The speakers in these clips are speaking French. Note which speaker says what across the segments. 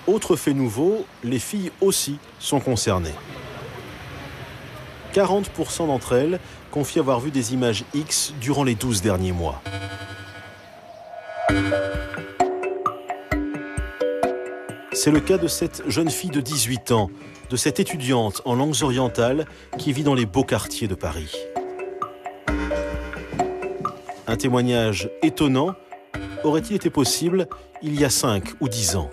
Speaker 1: Autre fait nouveau, les filles aussi sont concernées. 40% d'entre elles confient avoir vu des images X durant les 12 derniers mois. C'est le cas de cette jeune fille de 18 ans, de cette étudiante en langues orientales qui vit dans les beaux quartiers de Paris. Un témoignage étonnant aurait-il été possible il y a 5 ou 10 ans?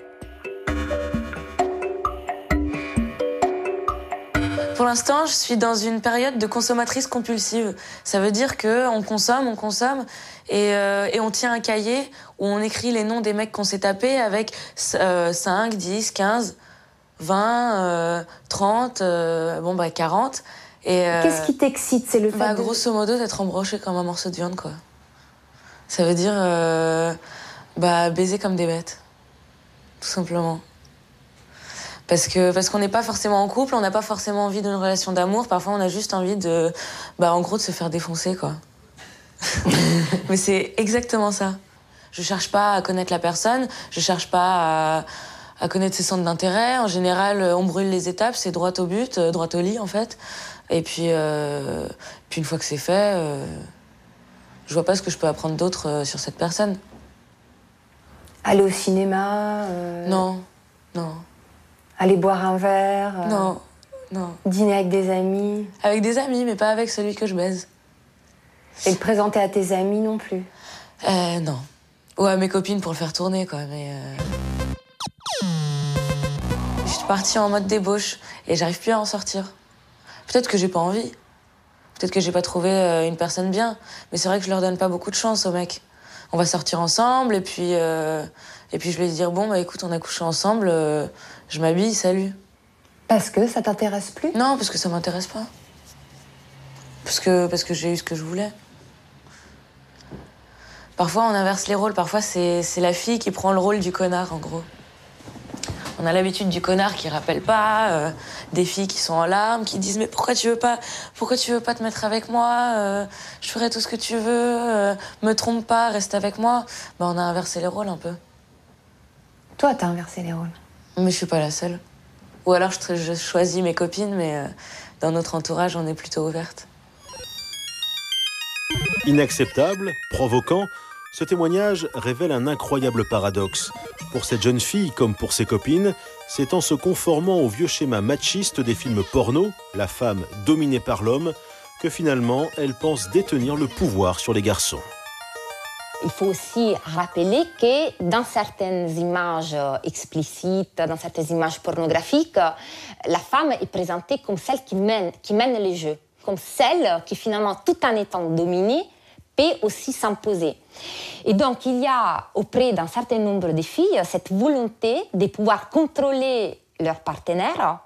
Speaker 2: Pour l'instant, je suis dans une période de consommatrice compulsive. Ça veut dire qu'on consomme, et on tient un cahier où on écrit les noms des mecs qu'on s'est tapés avec 5, 10, 15, 20, 30, 40.
Speaker 3: Qu'est-ce qui t'excite? C'est le fait
Speaker 2: grosso modo, d'être embroché comme un morceau de viande, quoi. Ça veut dire baiser comme des bêtes, tout simplement. Parce qu'on n'est pas forcément en couple, on n'a pas forcément envie d'une relation d'amour. Parfois, on a juste envie de se faire défoncer, quoi. Mais c'est exactement ça. Je cherche pas à connaître la personne, je cherche pas à connaître ses centres d'intérêt. En général, on brûle les étapes, c'est droit au but, droit au lit, en fait. Et puis une fois que c'est fait, je vois pas ce que je peux apprendre d'autre sur cette personne.
Speaker 3: Aller au cinéma
Speaker 2: Non.
Speaker 3: Aller boire un verre
Speaker 2: Non.
Speaker 3: Dîner avec des amis?
Speaker 2: Avec des amis, mais pas avec celui que je baise.
Speaker 3: Et le présenter à tes amis non plus?
Speaker 2: Non. Ou à mes copines pour le faire tourner, quoi, mais... Je suis partie en mode débauche et j'arrive plus à en sortir. Peut-être que j'ai pas envie. Peut-être que j'ai pas trouvé une personne bien. Mais c'est vrai que je leur donne pas beaucoup de chance aux mecs. On va sortir ensemble et puis je vais dire écoute, on a couché ensemble, je m'habille, salut.
Speaker 3: Parce que ça t'intéresse plus?
Speaker 2: Non, parce que ça m'intéresse pas. Parce que j'ai eu ce que je voulais. Parfois on inverse les rôles, parfois c'est la fille qui prend le rôle du connard, en gros. On a l'habitude du connard qui rappelle pas, des filles qui sont en larmes, qui disent mais pourquoi tu veux pas te mettre avec moi, je ferai tout ce que tu veux, me trompe pas, reste avec moi. On a inversé les rôles un peu.
Speaker 3: Toi, t'as inversé les rôles.
Speaker 2: Mais je suis pas la seule. Ou alors je choisis mes copines, mais dans notre entourage, on est plutôt ouverte.
Speaker 1: Inacceptable, provoquant, ce témoignage révèle un incroyable paradoxe. Pour cette jeune fille, comme pour ses copines, c'est en se conformant au vieux schéma machiste des films porno, la femme dominée par l'homme, que finalement, elle pense détenir le pouvoir sur les garçons.
Speaker 4: Il faut aussi rappeler que dans certaines images explicites, dans certaines images pornographiques, la femme est présentée comme celle qui mène les jeux, comme celle qui finalement, tout en étant dominée, peut aussi s'imposer. Et donc, il y a auprès d'un certain nombre de filles cette volonté de pouvoir contrôler leur partenaire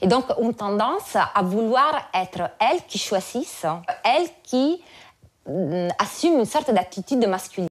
Speaker 4: et donc ont tendance à vouloir être elles qui choisissent, elles qui assument une sorte d'attitude masculine.